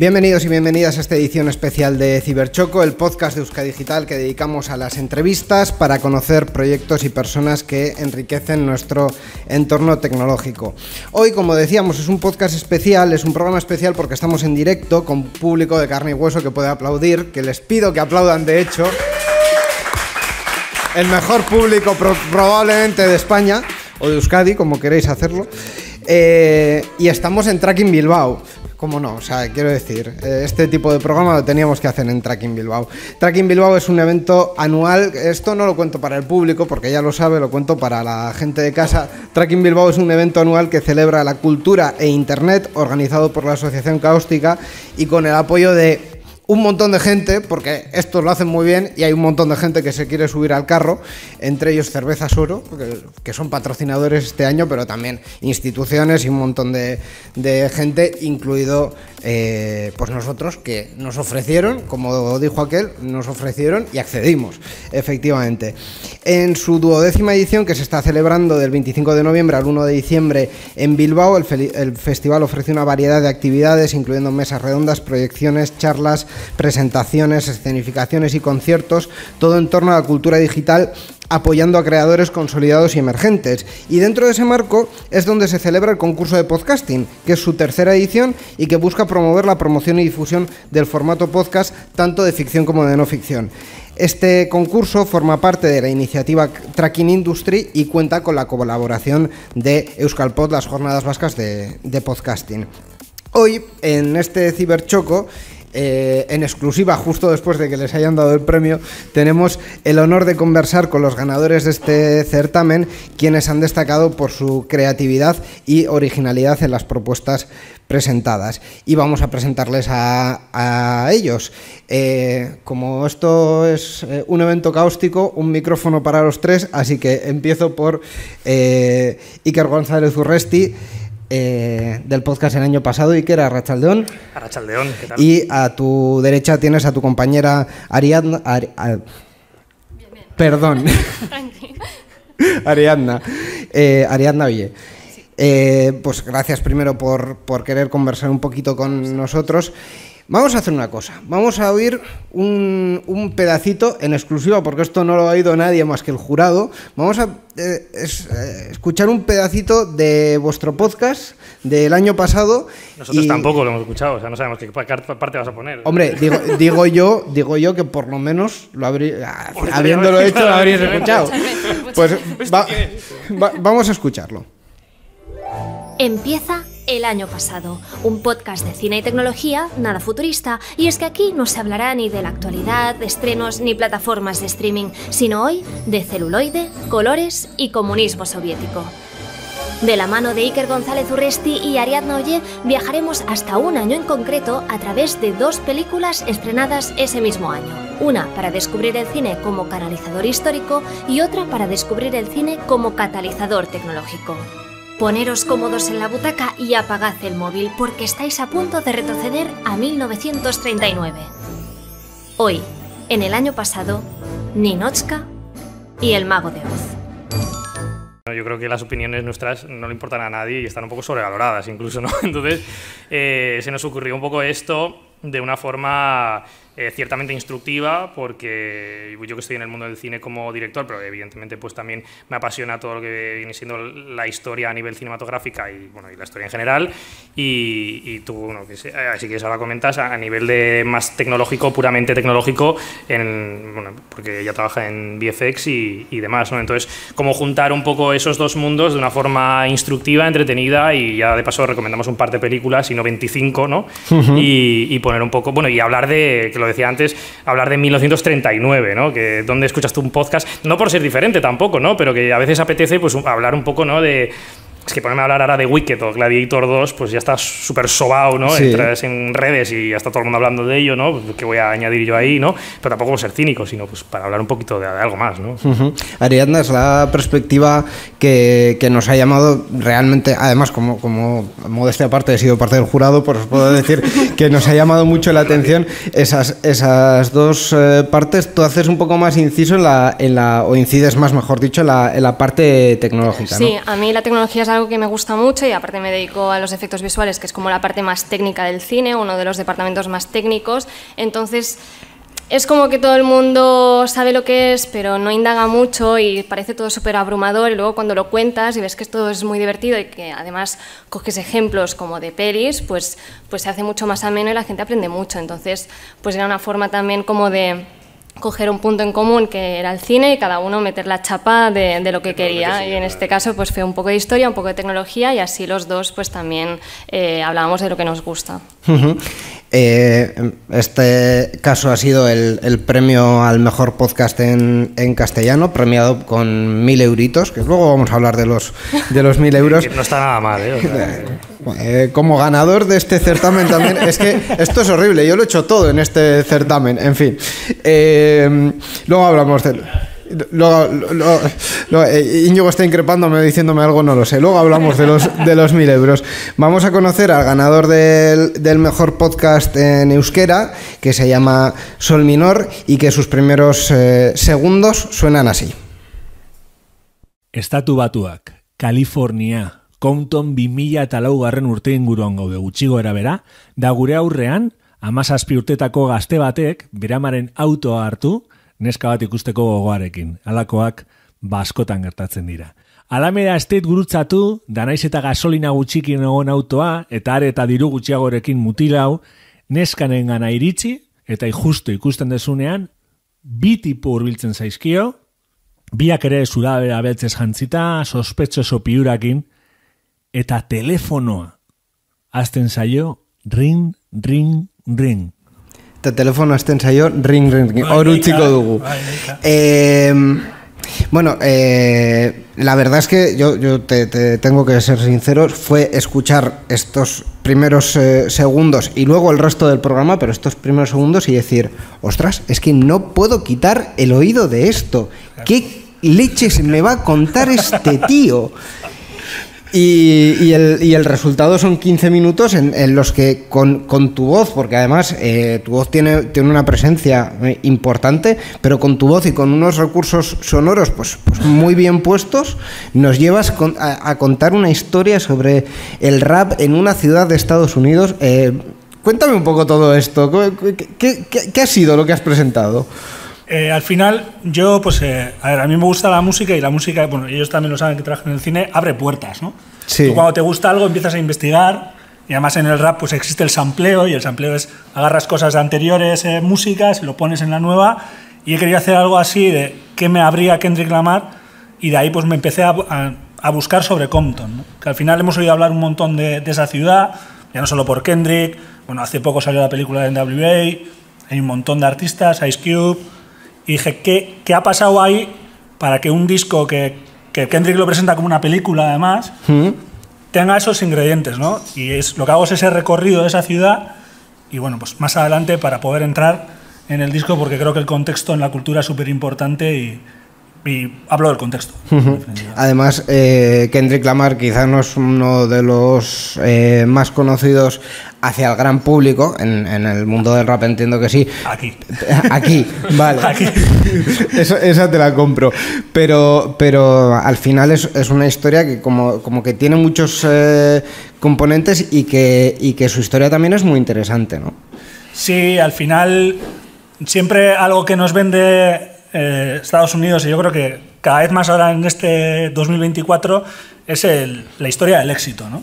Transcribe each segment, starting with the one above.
Bienvenidos y bienvenidas a esta edición especial de Ciberchoco, el podcast de Euskadigital que dedicamos a las entrevistas para conocer proyectos y personas que enriquecen nuestro entorno tecnológico. Hoy, como decíamos, es un podcast especial, es un programa especial porque estamos en directo con público de carne y hueso que puede aplaudir, que les pido que aplaudan de hecho. El mejor público probablemente de España, o de Euskadi, como queréis hacerlo. Y estamos en Tracking Bilbao. ¿Cómo no? O sea, quiero decir, este tipo de programa lo teníamos que hacer en Tracking Bilbao. Tracking Bilbao es un evento anual. Esto no lo cuento para el público, porque ya lo sabe, lo cuento para la gente de casa. Tracking Bilbao es un evento anual que celebra la cultura e internet, organizado por la Asociación Cáustica y con el apoyo de un montón de gente, porque estos lo hacen muy bien y hay un montón de gente que se quiere subir al carro, entre ellos Cervezas Oro, que son patrocinadores este año, pero también instituciones y un montón de gente, incluido pues nosotros, que nos ofrecieron, como dijo aquel, nos ofrecieron y accedimos, efectivamente. En su 12ª edición, que se está celebrando del 25 de noviembre al 1 de diciembre en Bilbao, el festival ofrece una variedad de actividades, incluyendo mesas redondas, proyecciones, charlas, presentaciones, escenificaciones y conciertos, todo en torno a la cultura digital, apoyando a creadores consolidados y emergentes. Y dentro de ese marco es donde se celebra el concurso de podcasting, que es su 3ª edición y que busca promover la promoción y difusión del formato podcast, tanto de ficción como de no ficción. Este concurso forma parte de la iniciativa Tracking Industry y cuenta con la colaboración de Euskalpod, las jornadas vascas de podcasting. Hoy, en este Ciberchoco, en exclusiva, justo después de que les hayan dado el premio, tenemos el honor de conversar con los ganadores de este certamen, quienes han destacado por su creatividad y originalidad en las propuestas presentadas. Y vamos a presentarles a ellos. Como esto es un evento cáustico, un micrófono para los tres, así que empiezo por Iker González Urresti, del podcast el año pasado. Iker, arratsaldeon. Arratsaldeon, ¿qué tal? Y a tu derecha tienes a tu compañera Ariadna. Perdón. Ariadna. Ariadna, oye. Pues gracias primero por querer conversar un poquito con nosotros. Vamos a hacer una cosa, vamos a oír un pedacito en exclusiva, porque esto no lo ha oído nadie más que el jurado. Vamos a escuchar un pedacito de vuestro podcast del año pasado. Nosotros tampoco lo hemos escuchado, o sea, no sabemos qué parte vas a poner. Hombre, digo yo que por lo menos habiéndolo hecho lo habríais escuchado. Pues vamos a escucharlo. Empieza El año pasado, un podcast de cine y tecnología nada futurista, y es que aquí no se hablará ni de la actualidad, de estrenos ni plataformas de streaming, sino hoy de celuloide, colores y comunismo soviético. De la mano de Iker González Urresti y Ariadna Oye viajaremos hasta un año en concreto a través de 2 películas estrenadas ese mismo año. Una para descubrir el cine como canalizador histórico y otra para descubrir el cine como catalizador tecnológico. Poneros cómodos en la butaca y apagad el móvil porque estáis a punto de retroceder a 1939. Hoy, en el año pasado, Ninotchka y el Mago de Oz. Yo creo que las opiniones nuestras no le importan a nadie y están un poco sobrevaloradas incluso, ¿no? Entonces se nos ocurrió un poco esto de una forma ciertamente instructiva, porque yo que estoy en el mundo del cine como director, pero evidentemente pues también me apasiona todo lo que viene siendo la historia a nivel cinematográfica y la historia en general, y tú, bueno, así que eso ahora comentas a nivel de más tecnológico, puramente tecnológico, porque ella trabaja en VFX y demás, ¿no? Entonces, cómo juntar un poco esos dos mundos de una forma instructiva, entretenida, y ya de paso recomendamos un par de películas, y no 25, ¿no? Y poner un poco, y hablar de, que lo decía antes, hablar de 1939, ¿no? Que donde escuchas tú un podcast, no por ser diferente tampoco, ¿no? Pero que a veces apetece pues hablar un poco, ¿no? Es que ponerme a hablar ahora de Wicked o Gladiator 2, pues ya está súper sobao, ¿no? Sí. Entras en redes y ya está todo el mundo hablando de ello, ¿no? ¿Qué voy a añadir yo ahí, no? Pero tampoco por ser cínico, sino pues para hablar un poquito de algo más, ¿no? Ariadna, es la perspectiva que nos ha llamado realmente, además, como modestia aparte, he sido parte del jurado, pues os puedo decir que nos ha llamado mucho la atención esas dos partes. Tú haces un poco más inciso o incides más, mejor dicho, en la parte tecnológica, ¿no? Sí, a mí la tecnología es algo que me gusta mucho y aparte me dedico a los efectos visuales, que es como la parte más técnica del cine, uno de los departamentos más técnicos. Entonces es como que todo el mundo sabe lo que es, pero no indaga mucho y parece todo súper abrumador, y luego cuando lo cuentas y ves que todo es muy divertido y que además coges ejemplos como de pelis, pues se hace mucho más ameno y la gente aprende mucho. Entonces pues era una forma también como de coger un punto en común que era el cine y cada uno meter la chapa de lo que quería, y en este caso pues fue un poco de historia, un poco de tecnología, y así los dos pues también hablábamos de lo que nos gusta. Este caso ha sido el premio al mejor podcast en castellano, premiado con 1.000 euritos, que luego vamos a hablar de los 1.000 euros. No está nada mal, Como ganador de este certamen también, es que esto es horrible, yo lo he hecho todo en este certamen, en fin. Luego hablamos de... Íñigo está increpándome, diciéndome algo, no lo sé. Luego hablamos de los 1.000 euros. Vamos a conocer al ganador del mejor podcast en euskera, que se llama Sol Minor, y que sus primeros segundos suenan así. Estatu Batuak, California, Compton 2004 urte inguruan gaude gutxi gorabehera, da gure aurrean 17 urtetako gazte batek beramaren autoa hartu neska bat ikusteko gogoarekin. Halakoak askotan gertatzen dira. Alameda State gurutzatu, da naiz eta gasolina gutxikin egon autoa, eta are eta diru gutxiagorekin mutilau, neskanengana iritsi, eta justu ikusten dezunean, bi tipo hurbiltzen zaizkio, biak ere zurabera beltzez jantzita, sospetxoso piurakin, eta telefonoa hazten zaio, ring, ring, ring. Eta telefono hazten zaio, ring, ring, ring. Hor utziko dugu. Bueno, la verdad es que yo te tengo que ser sincero, fue escuchar estos primeros segundos y luego el resto del programa, pero estos primeros segundos y decir, ostras, es que no puedo quitar el oído de esto. ¿Qué leches me va a contar este tío? Y el resultado son 15 minutos en los que con tu voz, porque además tu voz tiene una presencia importante, pero con tu voz y con unos recursos sonoros pues muy bien puestos, nos llevas a contar una historia sobre el rap en una ciudad de Estados Unidos. Cuéntame un poco todo esto. ¿Qué ha sido lo que has presentado? Al final, yo, a mí me gusta la música, y la música, bueno, ellos también lo saben que trabajan en el cine, abre puertas, ¿no? Sí. Tú cuando te gusta algo empiezas a investigar, y además en el rap pues existe el sampleo, y el sampleo es agarras cosas de anteriores músicas y lo pones en la nueva, y he querido hacer algo así de qué me abría Kendrick Lamar, y de ahí pues me empecé a buscar sobre Compton, ¿no? Que al final hemos oído hablar un montón de esa ciudad, ya no solo por Kendrick, bueno, hace poco salió la película de NWA, hay un montón de artistas, Ice Cube. Y dije, ¿qué ha pasado ahí para que un disco que Kendrick lo presenta como una película, además, tenga esos ingredientes, ¿no? Y lo que hago es ese recorrido de esa ciudad, y bueno, pues más adelante para poder entrar en el disco, porque creo que el contexto en la cultura es súper importante y hablo del contexto. Además, Kendrick Lamar quizás no es uno de los más conocidos hacia el gran público, en el mundo del rap entiendo que sí. Aquí, vale. Aquí. Esa te la compro. Pero al final es una historia que como que tiene muchos componentes y que su historia también es muy interesante, ¿no? Sí, al final siempre algo que nos vende Estados Unidos, y yo creo que cada vez más ahora en este 2024, es la historia del éxito, ¿no?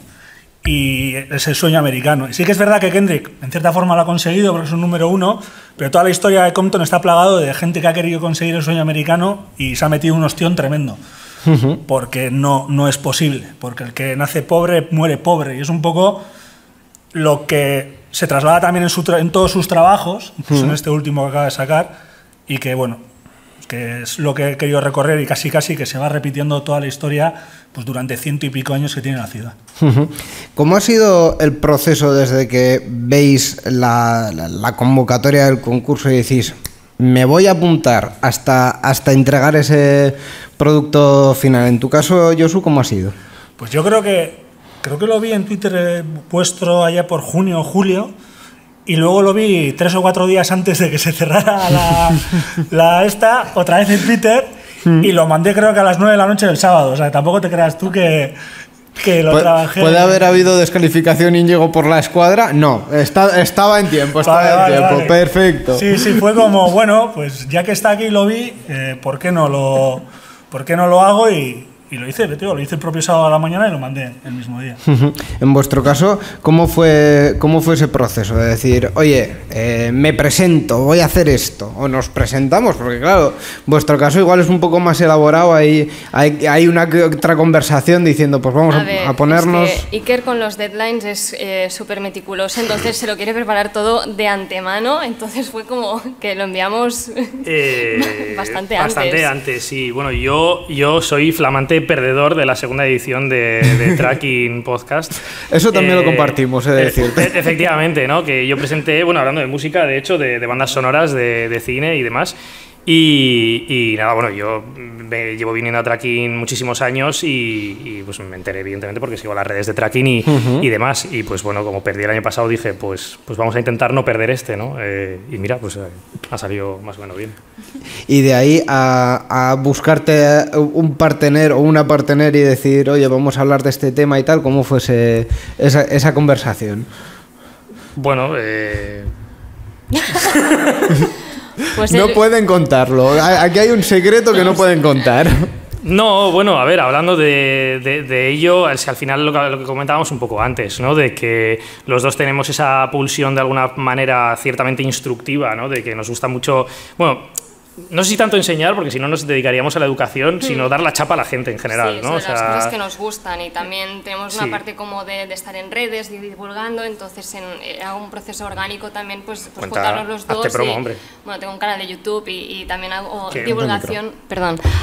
Y es el sueño americano. Y sí que es verdad que Kendrick en cierta forma lo ha conseguido porque es un número uno, pero toda la historia de Compton está plagado de gente que ha querido conseguir el sueño americano y se ha metido un ostión tremendo. Porque no es posible, porque el que nace pobre muere pobre, y es un poco lo que se traslada también en todos sus trabajos, incluso en este último que acaba de sacar, y que bueno, que es lo que he querido recorrer, y casi que se va repitiendo toda la historia pues durante 100 y pico años que tiene la ciudad. ¿Cómo ha sido el proceso desde que veis la convocatoria del concurso y decís, me voy a apuntar hasta entregar ese producto final? En tu caso, Josu, ¿cómo ha sido? Pues yo creo que lo vi en Twitter vuestro allá por junio o julio, y luego lo vi 3 o 4 días antes de que se cerrara otra vez en Twitter, y lo mandé creo que a las 9 de la noche del sábado. O sea, tampoco te creas tú que que lo trabajé. ¿Puede haber habido descalificación Íñigo por la escuadra? No, estaba en tiempo, Vale. Perfecto. Sí, fue como, bueno, pues ya que está aquí y lo vi, ¿por qué no lo hago? Y lo hice, tío, lo hice el propio sábado a la mañana y lo mandé el mismo día. En vuestro caso, ¿cómo fue ese proceso de decir, oye, me presento, voy a hacer esto? O nos presentamos, porque claro, vuestro caso igual es un poco más elaborado, hay una que otra conversación diciendo, pues vamos a ponernos... Es que Iker con los deadlines es súper meticuloso, entonces se lo quiere preparar todo de antemano, entonces fue como que lo enviamos bastante antes, sí. Bueno, yo soy flamante perdedor de la segunda edición de Tracking Podcast. Eso también lo compartimos, he de decirte. Efectivamente, ¿no? Que yo presenté, bueno, hablando de música, de hecho, de bandas sonoras, de cine y demás. Y nada, bueno, yo llevo viniendo a Tracking muchísimos años y pues me enteré evidentemente porque sigo las redes de Tracking y demás. Y pues bueno, como perdí el año pasado dije, pues vamos a intentar no perder ¿no? Y mira, pues ha salido más o menos bien. Y de ahí a buscarte un partener o una partener y decir, oye, vamos a hablar de este tema y tal, ¿cómo fue esa conversación? Bueno, Pues no pueden contarlo. Aquí hay un secreto que no pueden contar. No, bueno, a ver, hablando de ello, es que al final lo que comentábamos un poco antes, ¿no? De que los dos tenemos esa pulsión de alguna manera ciertamente instructiva, ¿no? De que nos gusta mucho, bueno, no sé si tanto enseñar, porque si no nos dedicaríamos a la educación, sino dar la chapa a la gente en general, sí, ¿no? O sea, las cosas que nos gustan, y también tenemos una sí. parte como de estar en redes y divulgando, entonces hago un proceso orgánico también, pues juntarnos los dos. Hazte promo, hombre. Bueno, tengo un canal de YouTube y también hago ¿Qué? divulgación,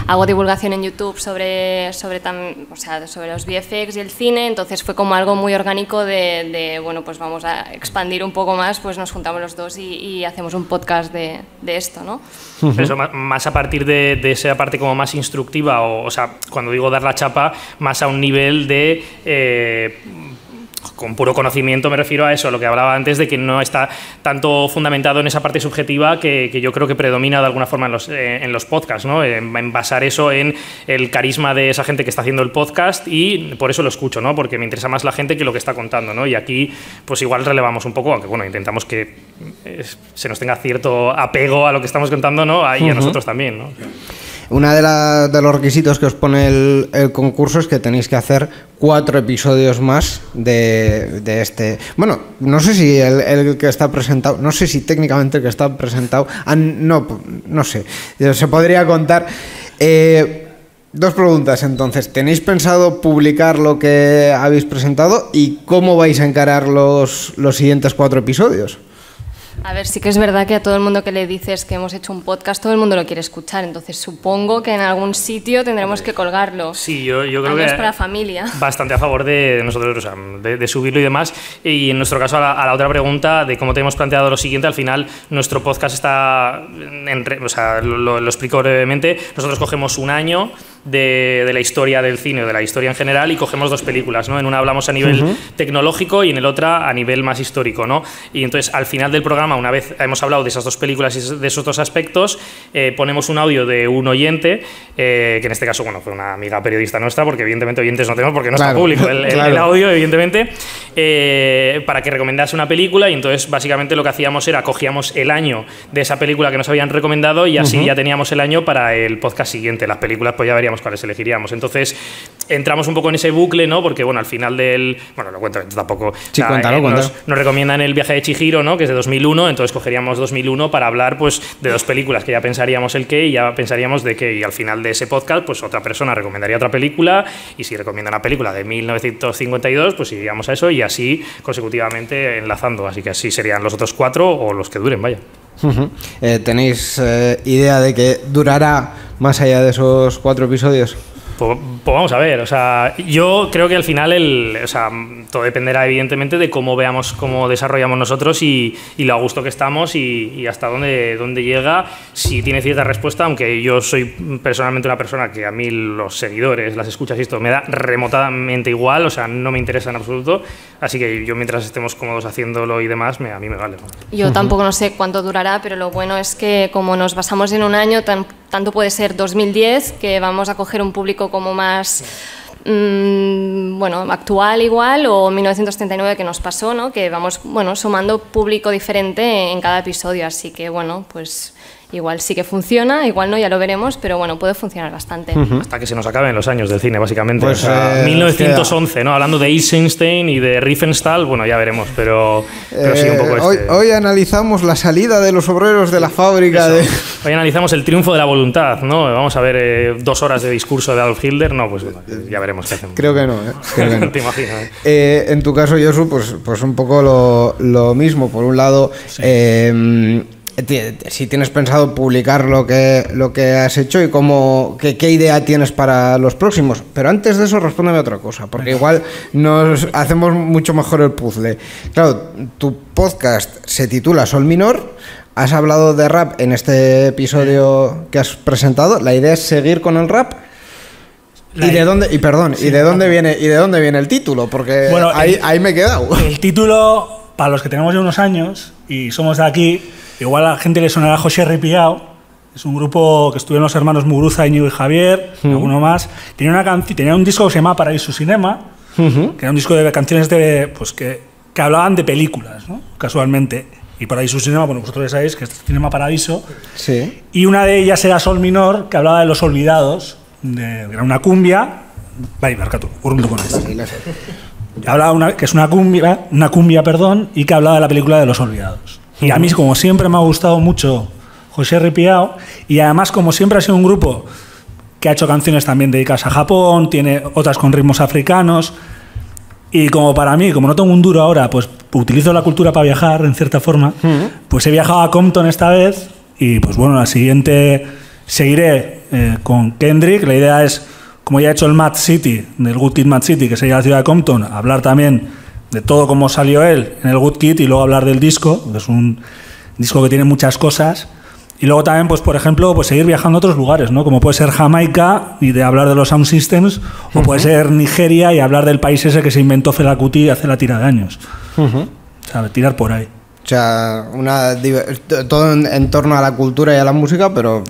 hago divulgación en YouTube sobre los VFX y el cine, entonces fue como algo muy orgánico de bueno, pues vamos a expandir un poco más, pues nos juntamos los dos y hacemos un podcast de esto, ¿no? Eso, más a partir de esa parte como más instructiva, o sea, cuando digo dar la chapa, más a un nivel de... con puro conocimiento me refiero a eso, lo que hablaba antes de que no está tanto fundamentado en esa parte subjetiva que yo creo que predomina de alguna forma en los podcasts, ¿no? En basar eso en el carisma de esa gente que está haciendo el podcast y por eso lo escucho, ¿no? Porque me interesa más la gente que lo que está contando, ¿no? Y aquí pues igual relevamos un poco, aunque bueno, intentamos que se nos tenga cierto apego a lo que estamos contando, ¿no? Y a nosotros también, ¿no? Una de los requisitos que os pone el concurso es que tenéis que hacer 4 episodios más de este. Bueno, no sé si el que está presentado, no sé si técnicamente el que está presentado, no sé, se podría contar. 2 preguntas entonces. ¿Tenéis pensado publicar lo que habéis presentado y cómo vais a encarar los siguientes 4 episodios? A ver, sí que es verdad que a todo el mundo que le dices que hemos hecho un podcast, todo el mundo lo quiere escuchar, entonces supongo que en algún sitio tendremos que colgarlo. Sí, yo creo que es para familia. Bastante a favor de nosotros, o sea, de subirlo y demás. Y en nuestro caso, a la otra pregunta de cómo tenemos planteado lo siguiente, al final nuestro podcast está, o sea, lo explico brevemente, nosotros cogemos un año de la historia del cine o de la historia en general y cogemos 2 películas, ¿no? En una hablamos a nivel tecnológico y en el otra a nivel más histórico, ¿no? Y entonces al final del programa, una vez hemos hablado de esas 2 películas y de esos 2 aspectos, ponemos un audio de un oyente, que en este caso, bueno, fue una amiga periodista nuestra, porque evidentemente oyentes no tenemos porque no está público el audio, evidentemente, para que recomendase una película y entonces básicamente lo que hacíamos era cogíamos el año de esa película que nos habían recomendado y así ya teníamos el año para el podcast siguiente. Las películas pues ya veríamos cuáles elegiríamos. Entonces entramos un poco en ese bucle, ¿no? Porque bueno, al final del... Bueno, lo cuento tampoco. Sí, cuéntalo. Nos recomiendan el viaje de Chihiro, ¿no? Que es de 2001, entonces cogeríamos 2001 para hablar pues de 2 películas que ya pensaríamos el qué y ya pensaríamos de qué, y al final de ese podcast pues otra persona recomendaría otra película y si recomienda una película de 1952 pues iríamos a eso y así consecutivamente enlazando, así que así serían los otros 4 o los que duren, vaya. ¿Tenéis idea de que durará más allá de esos 4 episodios? Pues vamos a ver, o sea, yo creo que al final todo dependerá evidentemente de cómo veamos, cómo desarrollamos nosotros y lo a gusto que estamos y hasta dónde llega, si tiene cierta respuesta, aunque yo soy personalmente una persona que a mí los seguidores, las escuchas y esto me da remotamente igual, o sea, no me interesa en absoluto, así que yo mientras estemos cómodos haciéndolo y demás, a mí me vale, ¿no? Yo tampoco no sé cuánto durará, pero lo bueno es que como nos basamos en un año, tanto puede ser 2010, que vamos a coger un público como más bueno, actual igual, o 1939 que nos pasó, ¿no? Que vamos, bueno, sumando público diferente en cada episodio, así que bueno, pues igual sí que funciona, igual no, ya lo veremos, pero bueno, puede funcionar bastante. Hasta que se nos acaben los años del cine, básicamente. Pues, o sea, 1911, ¿no? Hablando de Eisenstein y de Riefenstahl, bueno, ya veremos, pero sí un poco hoy analizamos la salida de los obreros de la fábrica de... Hoy analizamos el triunfo de la voluntad, ¿no? Vamos a ver 2 horas de discurso de Adolf Hitler, no, pues ya veremos qué hacemos. Creo que no, Creo que no. Te imaginas, En tu caso, Josu, pues un poco lo mismo. Por un lado, si tienes pensado publicar lo que has hecho y qué idea tienes para los próximos. Pero antes de eso, respóndeme otra cosa, porque igual nos hacemos mucho mejor el puzzle. Claro, tu podcast se titula Sol Minor. Has hablado de rap en este episodio que has presentado. ¿La idea es seguir con el rap? ¿Y de dónde viene el título? Porque bueno, ahí me he quedado. El título, para los que tenemos ya unos años y somos de aquí, igual a la gente le sonará a José Ripiao. Es un grupo que estuvieron los hermanos Muguruza, Íñigo y Javier, alguno más. Tenía un disco que se llamaba Paraíso Cinema, que era un disco de canciones que hablaban de películas, ¿no? Casualmente. Y Paraíso Cinema, bueno, vosotros ya sabéis que es Cinema Paradiso. Sí. Y una de ellas era Sol Minor, que hablaba de los olvidados. Era una cumbia. Vale, Marcato, urrundo con esto. Hablaba que es una cumbia, y que hablaba de la película de los olvidados. Y a mí, como siempre, me ha gustado mucho José Ripiao, y además, como siempre, ha sido un grupo que ha hecho canciones también dedicadas a Japón, tiene otras con ritmos africanos, y como para mí, como no tengo un duro ahora, pues utilizo la cultura para viajar, en cierta forma, pues he viajado a Compton esta vez, y pues bueno, la siguiente seguiré con Kendrick. La idea es, como ya he hecho el Mad City, del Good Kid Mad City, que sería la ciudad de Compton, hablar también de todo cómo salió él en el Good Kid y luego hablar del disco, que es un disco que tiene muchas cosas. Y luego también, pues por ejemplo, pues seguir viajando a otros lugares, ¿no? Como puede ser Jamaica y de hablar de los Sound Systems, o puede ser Nigeria y hablar del país ese que se inventó Fela Kuti hace la tira de años. O sea, tirar por ahí. O sea, todo en torno a la cultura y a la música, pero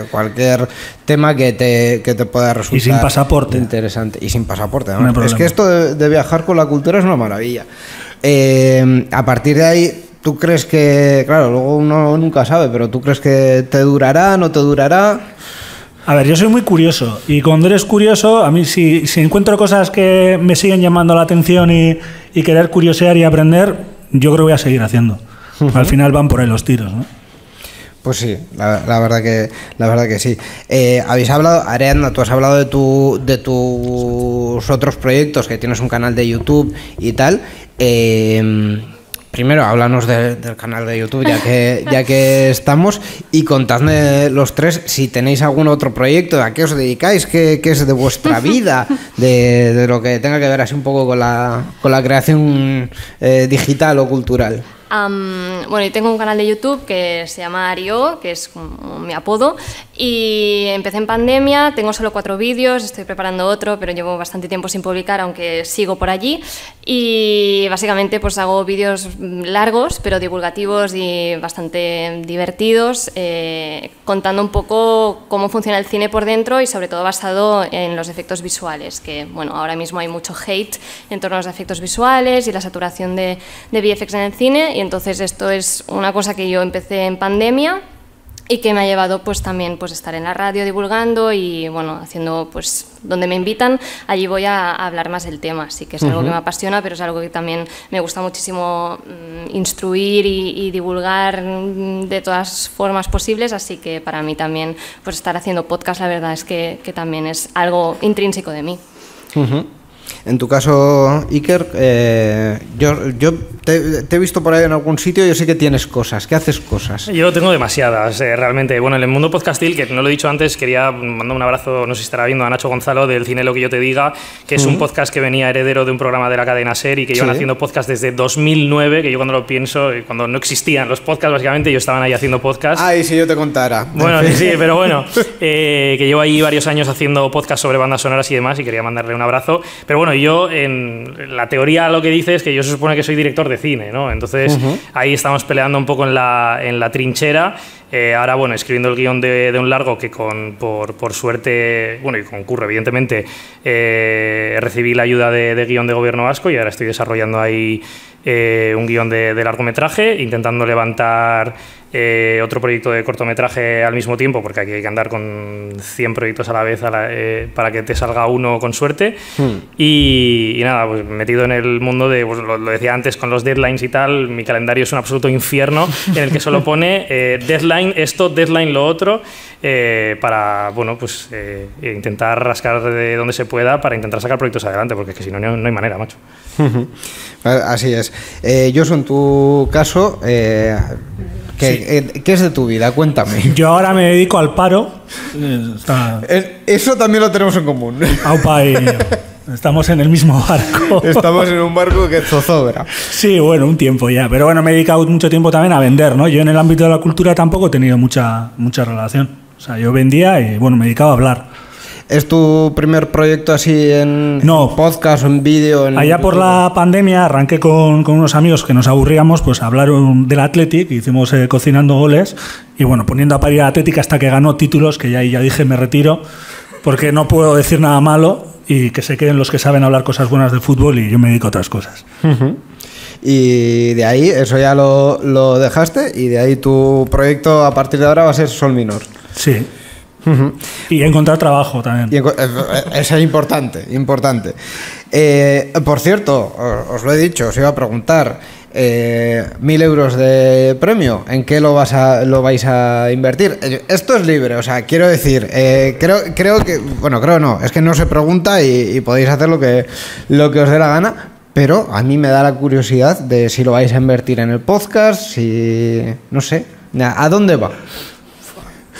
cualquier tema que te pueda resultar y sin pasaporte. Interesante. Y sin pasaporte, ¿no? Es que esto de viajar con la cultura es una maravilla. A partir de ahí, ¿tú crees que, claro, luego uno nunca sabe, pero tú crees que te durará, no te durará? A ver, yo soy muy curioso, y cuando eres curioso, a mí si encuentro cosas que me siguen llamando la atención y querer curiosear y aprender, yo creo que voy a seguir haciendo. Al final van por ahí los tiros, ¿no? Pues sí, la verdad que sí. Habéis hablado, Ariadna, tú has hablado de tus otros proyectos, que tienes un canal de YouTube y tal. Primero, háblanos del canal de YouTube, ya que estamos, y contadme los tres si tenéis algún otro proyecto, a qué os dedicáis, qué es de vuestra vida, de lo que tenga que ver así un poco con la creación digital o cultural. Bueno, yo tengo un canal de YouTube que se llama Ario, que es como mi apodo, y empecé en pandemia, tengo solo 4 vídeos, estoy preparando otro, pero llevo bastante tiempo sin publicar, aunque sigo por allí, y básicamente pues hago vídeos largos, pero divulgativos y bastante divertidos, contando un poco cómo funciona el cine por dentro y sobre todo basado en los efectos visuales, que bueno, ahora mismo hay mucho hate en torno a los efectos visuales y la saturación de VFX en el cine. Y entonces esto es una cosa que yo empecé en pandemia y que me ha llevado pues también pues estar en la radio divulgando y bueno, haciendo pues donde me invitan, allí voy a hablar más del tema, así que es algo que me apasiona, pero es algo que también me gusta muchísimo instruir y divulgar de todas formas posibles, así que para mí también pues estar haciendo podcast, la verdad es que también es algo intrínseco de mí. En tu caso, Iker, yo te he visto por ahí en algún sitio, yo sé que tienes cosas, que haces cosas. Yo tengo demasiadas, realmente. Bueno, en el mundo podcastil, que no lo he dicho antes, quería mandar un abrazo, no sé si estará viendo, a Nacho Gonzalo del Cine Lo que yo te diga, que es un podcast que venía heredero de un programa de la cadena SER y que llevan haciendo podcast desde 2009, que yo cuando lo pienso, cuando no existían los podcasts, básicamente, ellos estaban ahí haciendo podcast. Ay, si yo te contara. Bueno, sí, pero bueno, que llevo ahí varios años haciendo podcast sobre bandas sonoras y demás y quería mandarle un abrazo. Pero bueno, yo en la teoría lo que dice es que yo se supone que soy director de cine, ¿no? Entonces ahí estamos peleando un poco en la trinchera. Ahora, bueno, escribiendo el guión de un largo que por suerte, bueno, y concurre, evidentemente, recibí la ayuda de guión de Gobierno Vasco y ahora estoy desarrollando ahí un guión de largometraje, intentando levantar otro proyecto de cortometraje al mismo tiempo, porque aquí hay que andar con 100 proyectos a la vez para que te salga uno con suerte. Y nada, pues metido en el mundo de, pues lo decía antes, con los deadlines y tal, mi calendario es un absoluto infierno en el que solo pone deadline esto, deadline lo otro, para, bueno, pues intentar rascar de donde se pueda para intentar sacar proyectos adelante, porque es que si no, no hay manera, macho. Así es. Josu, en tu caso, ¿qué es de tu vida? Cuéntame. Yo ahora me dedico al paro. Eso también lo tenemos en común. Aupa y estamos en el mismo barco. Estamos en un barco que zozobra. Sí, bueno, un tiempo ya. Pero bueno, me he dedicado mucho tiempo también a vender, ¿no? Yo en el ámbito de la cultura tampoco he tenido mucha relación. O sea, yo vendía y, bueno, me dedicaba a hablar. ¿Es tu primer proyecto así en podcast o en vídeo? Allá por la pandemia arranqué con unos amigos que nos aburríamos, pues hablaron del Athletic, hicimos Cocinando Goles y bueno, poniendo a parir al Athletic hasta que ganó títulos, que ya dije me retiro, porque no puedo decir nada malo y que se queden los que saben hablar cosas buenas de fútbol y yo me dedico a otras cosas. Y de ahí, eso ya lo dejaste y de ahí tu proyecto a partir de ahora va a ser Sol Minor. Sí. Y encontrar trabajo también. Eso es importante. Por cierto, os lo he dicho, os iba a preguntar, 1.000 euros de premio, ¿en qué lo vais a invertir? Esto es libre, o sea, quiero decir, creo que, bueno, creo no, es que no se pregunta y podéis hacer lo que os dé la gana, pero a mí me da la curiosidad de si lo vais a invertir en el podcast, si, no sé, ¿a dónde va?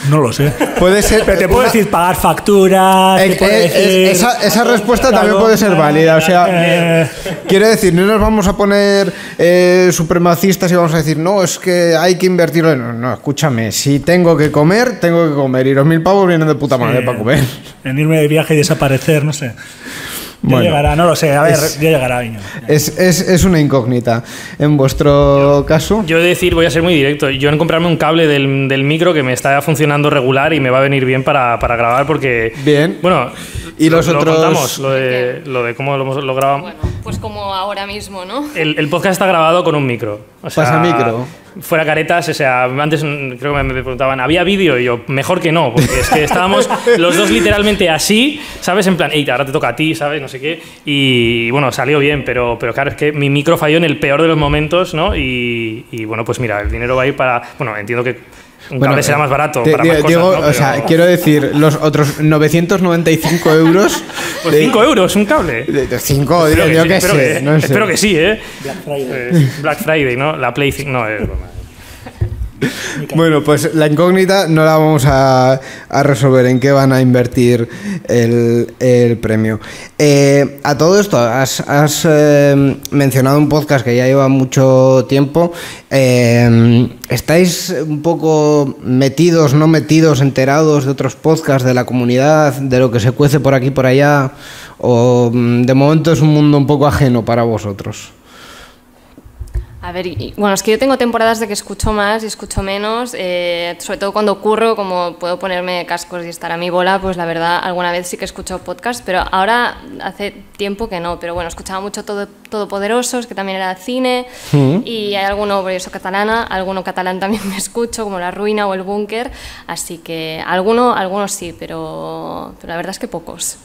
No lo sé. Puede ser. Pero te puedo decir pagar facturas. Esa respuesta también puede ser válida. O sea, quiero decir, no nos vamos a poner supremacistas y vamos a decir, no, es que hay que invertirlo. No, escúchame. Si tengo que comer, tengo que comer. Y los 1.000 pavos vienen de puta madre para comer. En irme de viaje y desaparecer, no sé. Bueno, llegará, no lo sé, a ver, ya llegará. Es una incógnita. En vuestro caso. Yo he de decir, voy a ser muy directo. Yo en comprarme un cable del micro que me está funcionando regular y me va a venir bien para grabar porque. Bien. Bueno, y los otros. Contamos, lo de cómo lo grabamos. Bueno, pues como ahora mismo, ¿no? El podcast está grabado con un micro. O sea, pasa micro. Fuera caretas, o sea, antes creo que me preguntaban, ¿había vídeo? Y yo, mejor que no, porque es que estábamos los dos literalmente así, ¿sabes? En plan, ahora te toca a ti, ¿sabes? No sé qué. Y bueno, salió bien, pero claro, es que mi micro falló en el peor de los momentos, ¿no? Y bueno, pues mira, el dinero va a ir para. Bueno, entiendo que. Un cable será más barato para más cosas, ¿no? O sea, quiero decir, los otros 995 euros... Pues 5 euros un cable. 5, yo qué sé. No sé. Espero que sí, ¿eh? Black Friday. Black Friday, ¿no? La Play 5... No, es broma. Bueno, pues la incógnita no la vamos a resolver en qué van a invertir el premio. A todo esto, has mencionado un podcast que ya lleva mucho tiempo. ¿Estáis un poco metidos, no metidos, enterados de otros podcasts de la comunidad, de lo que se cuece por aquí y por allá? ¿O de momento es un mundo un poco ajeno para vosotros? A ver, bueno, es que yo tengo temporadas de que escucho más y escucho menos, sobre todo cuando ocurro, como puedo ponerme cascos y estar a mi bola, pues la verdad, alguna vez sí que escucho podcast, pero ahora hace tiempo que no, pero bueno, escuchaba mucho Todopoderosos, que también era cine, y hay alguno, por eso alguno catalán también me escucho, como La Ruina o El Búnker, así que algunos sí, pero la verdad es que pocos.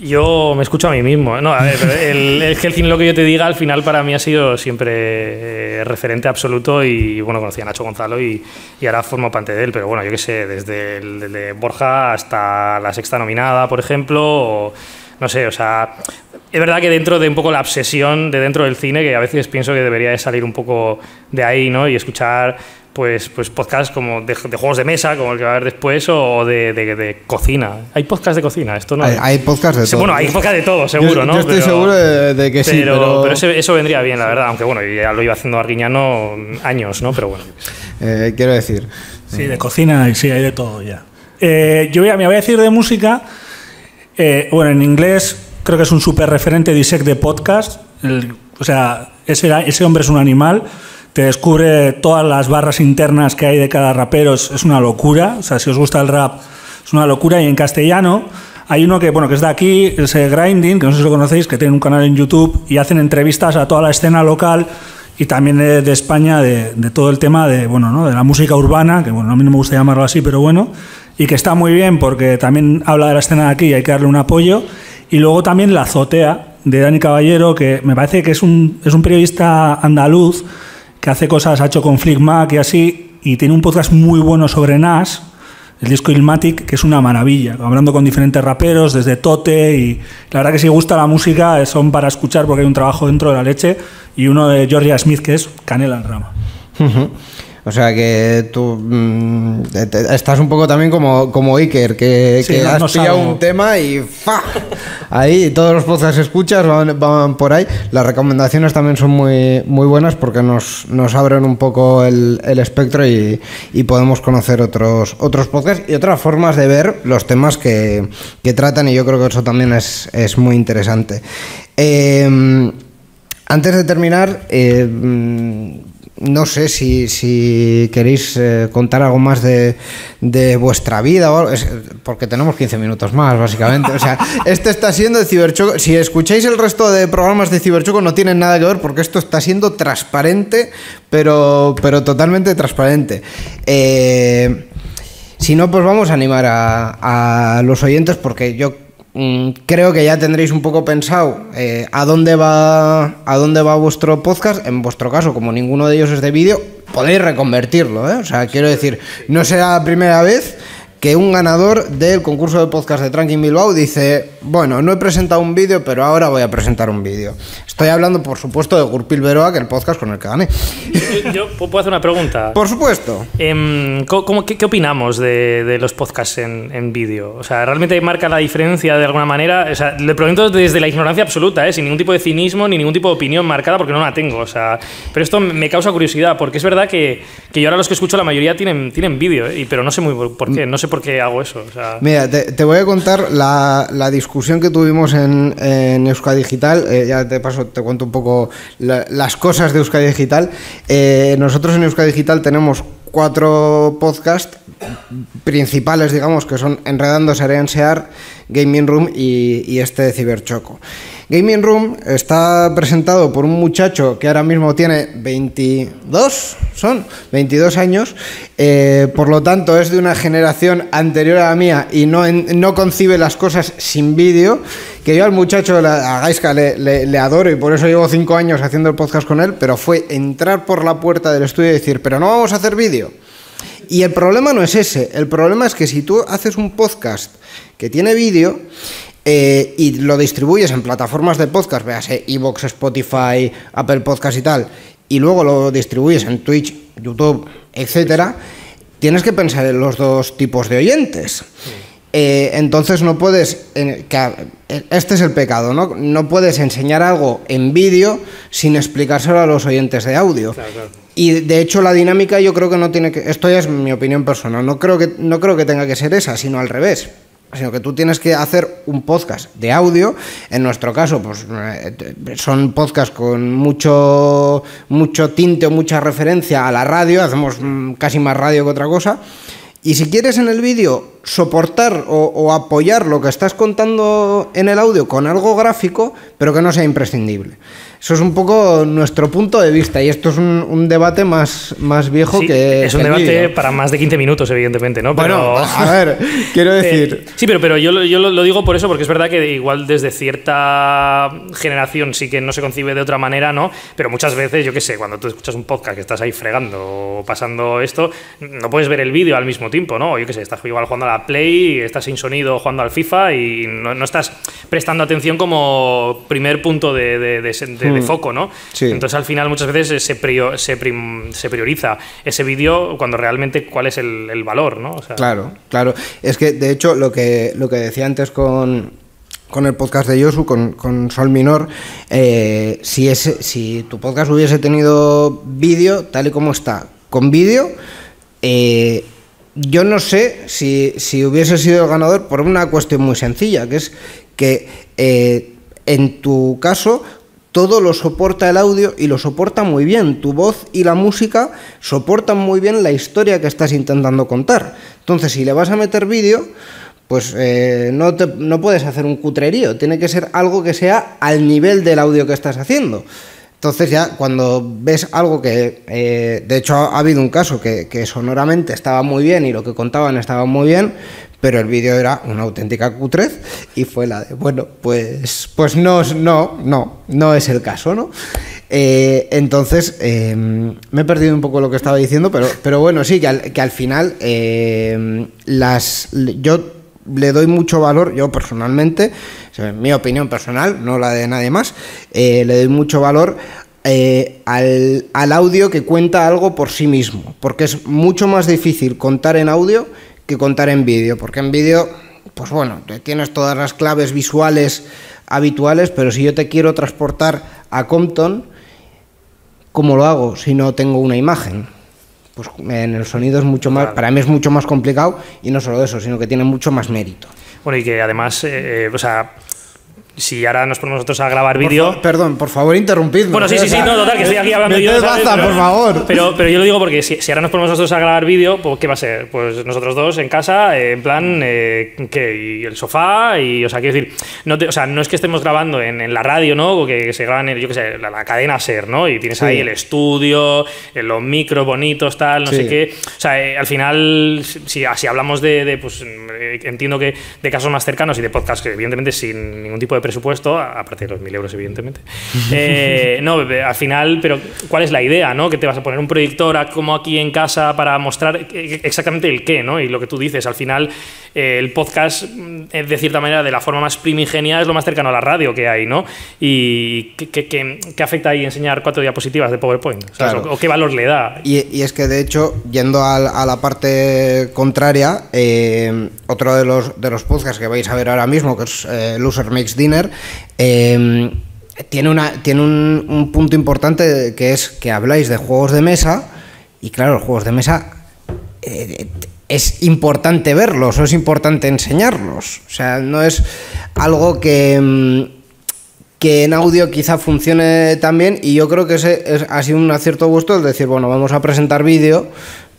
Yo me escucho a mí mismo. No, a ver, el cine, lo que yo te diga, al final para mí ha sido siempre referente absoluto y bueno, conocí a Nacho Gonzalo y ahora formo parte de él, pero bueno, yo qué sé, desde el de Borja hasta La Sexta Nominada, por ejemplo, o, no sé, o sea, es verdad que dentro de un poco la obsesión de dentro del cine, que a veces pienso que debería de salir un poco de ahí, ¿no? Y escuchar pues podcasts como de juegos de mesa, como el que va a haber después, o de cocina. ¿Hay podcasts de cocina? Esto no. Hay podcasts de todo. Bueno, hay podcasts de todo, seguro, ¿no? Yo estoy seguro de que sí. Pero eso vendría bien, la verdad. Aunque bueno, ya lo iba haciendo Arguiñano años, ¿no? Pero bueno. Quiero decir. Sí, de cocina, sí, hay de todo ya. Me voy a decir de música. Bueno, en inglés creo que es un súper referente Dissect de podcast. O sea, ese hombre es un animal. te descubre todas las barras internas que hay de cada rapero, es una locura. O sea, si os gusta el rap, es una locura. Y en castellano hay uno que, bueno, que es de aquí, es Grinding, que no sé si lo conocéis, que tiene un canal en YouTube y hacen entrevistas a toda la escena local y también de España, de todo el tema de, bueno, ¿no?, de la música urbana, que bueno, a mí no me gusta llamarlo así, pero bueno, y que está muy bien porque también habla de la escena de aquí y hay que darle un apoyo. Y luego también La Azotea, de Dani Caballero, que me parece que es un periodista andaluz que hace cosas, ha hecho con Flickmack y así, y tiene un podcast muy bueno sobre Nas, el disco Illmatic, que es una maravilla, hablando con diferentes raperos, desde Tote, y la verdad que si gusta la música son para escuchar porque hay un trabajo dentro de la leche, y uno de Georgia Smith que es Canela en Rama. O sea que tú estás un poco también como Iker, que has pillado un tema y ¡fa! Ahí todos los podcasts que escuchas van por ahí. Las recomendaciones también son muy, muy buenas porque nos abren un poco el espectro y podemos conocer otros podcasts y otras formas de ver los temas que tratan, y yo creo que eso también es muy interesante. Antes de terminar, no sé si queréis contar algo más de vuestra vida, porque tenemos 15 minutos más, básicamente. O sea, este está siendo de Ciberchoco. Si escucháis el resto de programas de Ciberchoco, no tienen nada que ver porque esto está siendo transparente, pero totalmente transparente. Si no, pues vamos a animar a los oyentes, porque yo creo que ya tendréis un poco pensado a dónde va vuestro podcast. En vuestro caso, como ninguno de ellos es de vídeo, podéis reconvertirlo, ¿eh? O sea, quiero decir, no será la primera vez que un ganador del concurso de podcast de Tracking Bilbao dice: bueno, no he presentado un vídeo, pero ahora voy a presentar un vídeo. Estoy hablando, por supuesto, de Gurpil Beroa, que el podcast con el que gané. ¿Yo puedo hacer una pregunta? Por supuesto. ¿Qué opinamos de los podcasts en vídeo? O sea, ¿realmente marca la diferencia de alguna manera? O sea, le pregunto desde la ignorancia absoluta, sin ningún tipo de cinismo ni ningún tipo de opinión marcada, porque no la tengo. O sea, pero esto me causa curiosidad, porque es verdad que yo ahora los que escucho, la mayoría tienen vídeo, pero no sé muy por qué. No sé por qué hago eso. O sea... Mira, te voy a contar la discusión que tuvimos en Euskadi Digital. Ya de paso te cuento un poco las cosas de Euskadi Digital. Nosotros en Euskadi Digital tenemos 4 podcasts principales, digamos, que son Enredando, Sereansear, Gaming Room y este de Ciberchoco. Gaming Room está presentado por un muchacho que ahora mismo tiene 22 años, por lo tanto es de una generación anterior a la mía y no concibe las cosas sin vídeo. Que yo al muchacho, a Gaiska, le adoro y por eso llevo 5 años haciendo el podcast con él, pero fue entrar por la puerta del estudio y decir: pero no vamos a hacer vídeo. Y el problema no es ese, el problema es que si tú haces un podcast que tiene vídeo y lo distribuyes en plataformas de podcast, véase iVoox, Spotify, Apple Podcast y tal, y luego lo distribuyes en Twitch, YouTube, etcétera, tienes que pensar en los dos tipos de oyentes. Entonces no puedes, este es el pecado, ¿no? No puedes enseñar algo en vídeo sin explicárselo a los oyentes de audio. Claro. Y de hecho la dinámica yo creo que no tiene que, esto ya es mi opinión personal, no creo que tenga que ser esa, sino al revés. Sino que tú tienes que hacer un podcast de audio. En nuestro caso, pues son podcasts con mucho tinte o mucha referencia a la radio. Hacemos casi más radio que otra cosa. Y si quieres en el vídeo soportar o apoyar lo que estás contando en el audio con algo gráfico, pero que no sea imprescindible. Eso es un poco nuestro punto de vista, y esto es un debate más viejo, sí, que es un debate para más de 15 minutos, evidentemente, ¿no? Pero, bueno, a ver, quiero decir... sí, pero yo lo digo por eso, porque es verdad que igual desde cierta generación sí que no se concibe de otra manera, ¿no? Pero muchas veces, yo qué sé, cuando tú escuchas un podcast que estás ahí fregando o pasando esto, no puedes ver el vídeo al mismo tiempo, ¿no? Yo qué sé, estás igual jugando a la Play, estás sin sonido jugando al FIFA y no estás prestando atención como primer punto de foco, ¿no? Sí. Entonces al final muchas veces se prioriza ese vídeo cuando realmente cuál es el valor, ¿no? O sea, claro. Es que de hecho lo que decía antes con el podcast de Josu, con Sol Minor, si tu podcast hubiese tenido vídeo tal y como está, con vídeo, yo no sé si hubiese sido el ganador por una cuestión muy sencilla, que es que en tu caso todo lo soporta el audio y lo soporta muy bien. Tu voz y la música soportan muy bien la historia que estás intentando contar. Entonces, si le vas a meter vídeo, pues no puedes hacer un cutrerío. Tiene que ser algo que sea al nivel del audio que estás haciendo. Entonces ya cuando ves algo que, de hecho ha habido un caso que sonoramente estaba muy bien y lo que contaban estaba muy bien, pero el vídeo era una auténtica cutrez y fue la de, bueno, pues no es el caso, ¿no? Entonces me he perdido un poco lo que estaba diciendo, pero bueno, sí, que al final yo le doy mucho valor, yo personalmente, mi opinión personal, no la de nadie más, le doy mucho valor al audio que cuenta algo por sí mismo, porque es mucho más difícil contar en audio que contar en vídeo, porque en vídeo, pues bueno, tienes todas las claves visuales habituales, pero si yo te quiero transportar a Compton, ¿cómo lo hago si no tengo una imagen? Pues en el sonido es mucho más, para mí es mucho más complicado, y no solo eso, sino que tiene mucho más mérito. Bueno, y que además, o sea, si ahora nos ponemos nosotros a grabar vídeo... Perdón, por favor, interrumpidme. Bueno, sí, no, total, que estoy aquí hablando yo, ¿sabes? Por favor. Pero yo lo digo porque si ahora nos ponemos nosotros a grabar vídeo, pues ¿qué va a ser? Pues nosotros dos en casa, en plan, ¿qué? Y el sofá, y, o sea, quiero decir, no es que estemos grabando en la radio, ¿no? O que se graban en, yo qué sé, la cadena SER, ¿no? Y tienes ahí el estudio, los micros bonitos, tal, no sé qué. O sea, al final, si hablamos pues entiendo que de casos más cercanos y de podcast, que evidentemente sin ningún tipo de presupuesto, aparte de los 1.000 euros, evidentemente. No, al final, pero ¿cuál es la idea, no? Que te vas a poner un proyector como aquí en casa para mostrar exactamente el qué, ¿no? Y lo que tú dices, al final, el podcast, de cierta manera, de la forma más primigenia, es lo más cercano a la radio que hay, ¿no? Y ¿qué afecta ahí enseñar 4 diapositivas de PowerPoint? Claro. ¿O qué valor le da? Y es que, de hecho, yendo a la parte contraria, otro de los podcasts que vais a ver ahora mismo, que es Loser Makes Dinner, tiene un punto importante, que es que habláis de juegos de mesa, y claro, los juegos de mesa es importante verlos, o es importante enseñarlos. O sea, no es algo que en audio quizá funcione tan bien, y yo creo que ha sido un acierto vuestro el decir, bueno, vamos a presentar vídeo,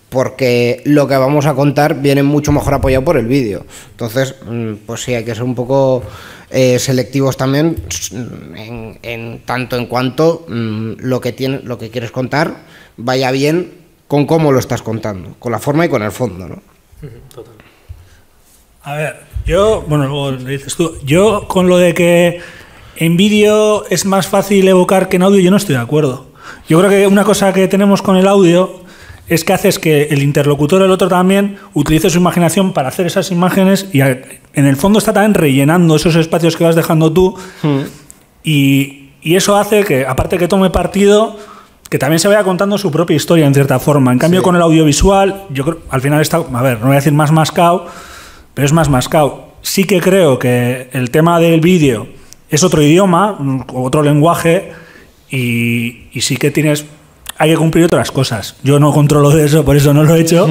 porque lo que vamos a contar viene mucho mejor apoyado por el vídeo. Entonces, pues sí, hay que ser un poco selectivos también, en tanto en cuanto lo que quieres contar vaya bien con cómo lo estás contando, con la forma y con el fondo, ¿no? Total. A ver, luego le dices tú, yo con lo de que en vídeo es más fácil evocar que en audio, yo no estoy de acuerdo. Yo creo que una cosa que tenemos con el audio es que haces que el interlocutor, el otro también, utilice su imaginación para hacer esas imágenes, y en el fondo está también rellenando esos espacios que vas dejando tú, y eso hace que, aparte que tome partido, que también se vaya contando su propia historia en cierta forma. En cambio, con el audiovisual, yo creo, al final está, a ver, no voy a decir más mascado, pero es más mascado. Sí que creo que el tema del vídeo es otro idioma, otro lenguaje, y sí que hay que cumplir otras cosas. Yo no controlo de eso, por eso no lo he hecho,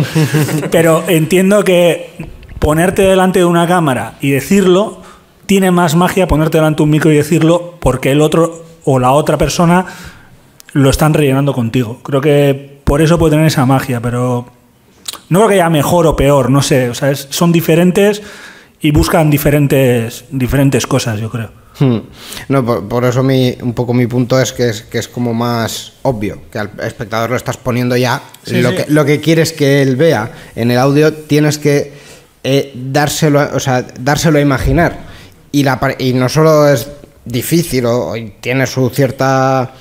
pero entiendo que ponerte delante de una cámara y decirlo tiene más magia ponerte delante de un micro y decirlo, porque el otro o la otra persona lo están rellenando contigo. Creo que por eso puede tener esa magia, pero no creo que haya mejor o peor, no sé, o sea, son diferentes y buscan diferentes cosas, yo creo. No, por eso un poco mi punto es que es como más obvio, que al espectador lo estás poniendo ya, lo que quieres que él vea. En el audio tienes que dárselo a imaginar, y no solo es difícil, o tiene su cierta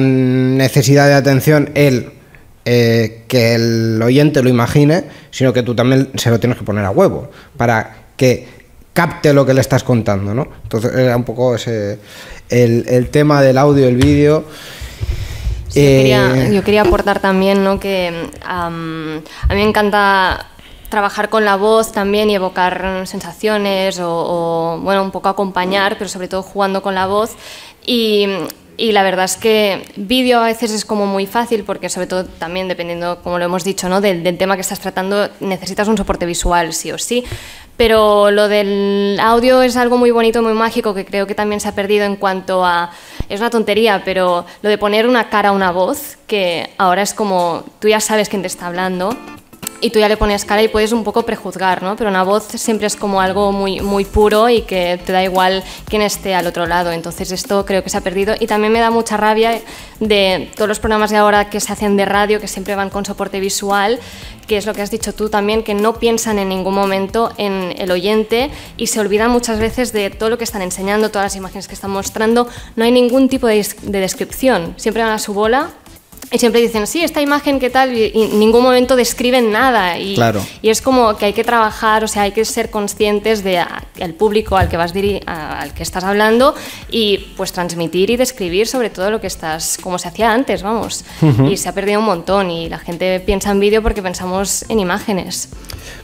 necesidad de atención que el oyente lo imagine, sino que tú también se lo tienes que poner a huevo para que capte lo que le estí contando, ¿no? Entonces era un poco ese el tema del audio, el vídeo. Sí, yo quería aportar también, ¿no? Que a mí me encanta trabajar con la voz también y evocar sensaciones o bueno, un poco acompañar, pero sobre todo jugando con la voz. Y la verdad es que vídeo a veces es como muy fácil, porque sobre todo también dependiendo, como lo hemos dicho, ¿no? del tema que estás tratando, necesitas un soporte visual sí o sí, Pero lo del audio es algo muy bonito, muy mágico, que creo que también se ha perdido en cuanto a... Es una tontería, pero lo de poner una cara a una voz, que ahora es como... Tú ya sabes quién te está hablando y tú ya le pones cara y puedes un poco prejuzgar, ¿no? Pero una voz siempre es como algo muy, muy puro y que te da igual quién esté al otro lado. Entonces esto creo que se ha perdido y también me da mucha rabia de todos los programas de ahora que se hacen de radio, que siempre van con soporte visual, que es lo que has dicho tú también, que no piensan en ningún momento en el oyente y se olvidan muchas veces de todo lo que están enseñando, todas las imágenes que están mostrando. No hay ningún tipo de descripción, siempre van a su bola. Y siempre dicen, sí, esta imagen, ¿qué tal? Y en ningún momento describen nada. Y, claro. Y es como que hay que trabajar, o sea, hay que ser conscientes del público al que al que estás hablando y pues transmitir y describir sobre todo lo que estás, como se hacía antes, vamos. Y se ha perdido un montón y la gente piensa en vídeo porque pensamos en imágenes.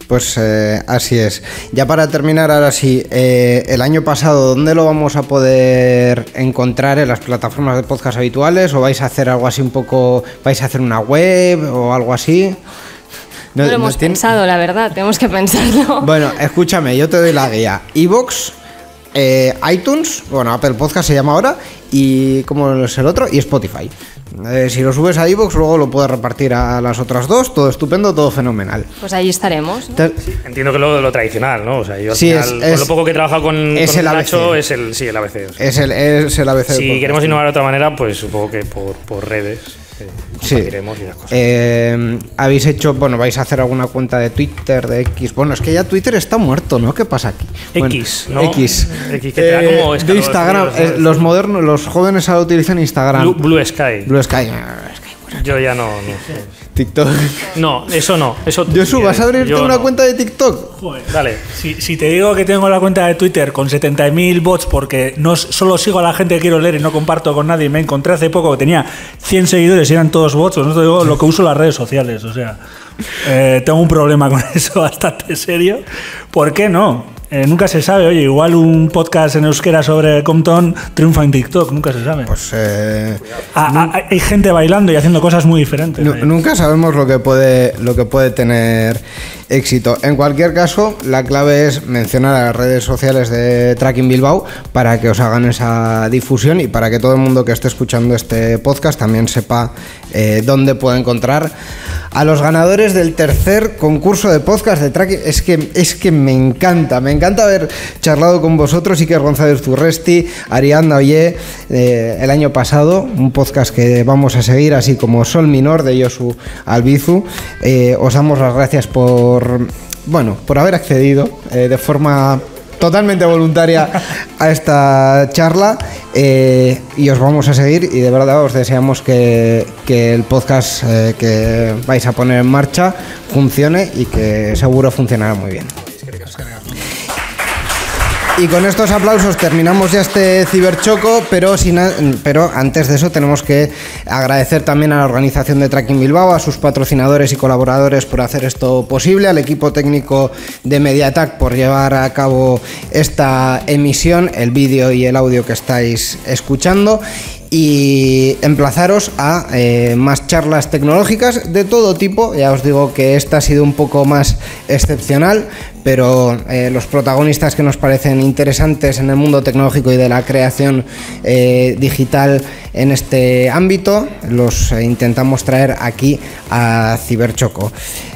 Pues así es. Ya para terminar, ahora sí, el año pasado, ¿dónde lo vamos a poder encontrar? ¿En las plataformas de podcast habituales? ¿O vais a hacer algo así un poco, vais a hacer una web o algo así? No lo hemos pensado, la verdad, tenemos que pensarlo. Bueno, escúchame, yo te doy la guía. iVoox, iTunes, bueno, Apple Podcast se llama ahora, y ¿cómo es el otro? Y Spotify. Si lo subes a iVoox, luego lo puedes repartir a las otras dos, todo estupendo, todo fenomenal. Pues ahí estaremos, ¿no? Entiendo que lo tradicional, ¿no? O sea, yo al sí, final, con lo poco que he trabajado con Nacho, es el ABC. O sea, es el ABC. Si queremos innovar de otra manera, pues supongo que por redes. Sí. Y las cosas. Habéis hecho, bueno, vais a hacer alguna cuenta de Twitter, de X. Bueno, es que ya Twitter está muerto, ¿no? ¿Qué pasa aquí? X, bueno, ¿no? X que te da como de Instagram. Los modernos, los jóvenes ahora utilizan Instagram. Blue Sky. Blue Sky. Yo ya no. TikTok. No, eso no. Josu, ¿vas a abrirte una cuenta de TikTok? Joder. Dale. Si te digo que tengo la cuenta de Twitter con 70.000 bots porque no solo sigo a la gente que quiero leer y no comparto con nadie, me encontré hace poco que tenía 100 seguidores y eran todos bots, pues no te digo lo que uso las redes sociales. O sea, tengo un problema con eso bastante serio. ¿Por qué no? Nunca se sabe, oye, igual un podcast en euskera sobre Compton triunfa en TikTok, nunca se sabe. Pues hay gente bailando y haciendo cosas muy diferentes. Nunca sabemos lo que puede tener éxito. En cualquier caso, la clave es mencionar a las redes sociales de Tracking Bilbao para que os hagan esa difusión y para que todo el mundo que esté escuchando este podcast también sepa dónde puede encontrar a los ganadores del tercer concurso de podcast de Tracking. Es que me encanta haber charlado con vosotros, Iker González Zurresti, Ariadna Ollé, el año pasado, un podcast que vamos a seguir, así como Sol Minor de Josu Albizu. Os damos las gracias por haber accedido de forma totalmente voluntaria a esta charla, y os vamos a seguir y de verdad os deseamos que el podcast que vais a poner en marcha funcione y que seguro funcionará muy bien. Y con estos aplausos terminamos ya este ciberchoco, pero antes de eso tenemos que agradecer también a la organización de Tracking Bilbao, a sus patrocinadores y colaboradores por hacer esto posible, al equipo técnico de Mediatak por llevar a cabo esta emisión, el vídeo y el audio que estáis escuchando. Y emplazaros a más charlas tecnológicas de todo tipo. Ya os digo que esta ha sido un poco más excepcional, pero los protagonistas que nos parecen interesantes en el mundo tecnológico y de la creación digital en este ámbito los intentamos traer aquí a Ciberchoco.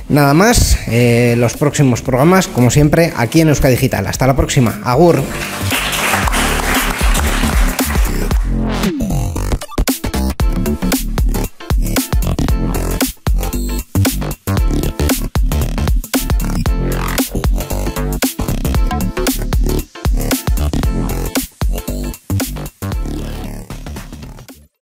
Nada más, los próximos programas, como siempre, aquí en Euskadi Digital. Hasta la próxima. Agur.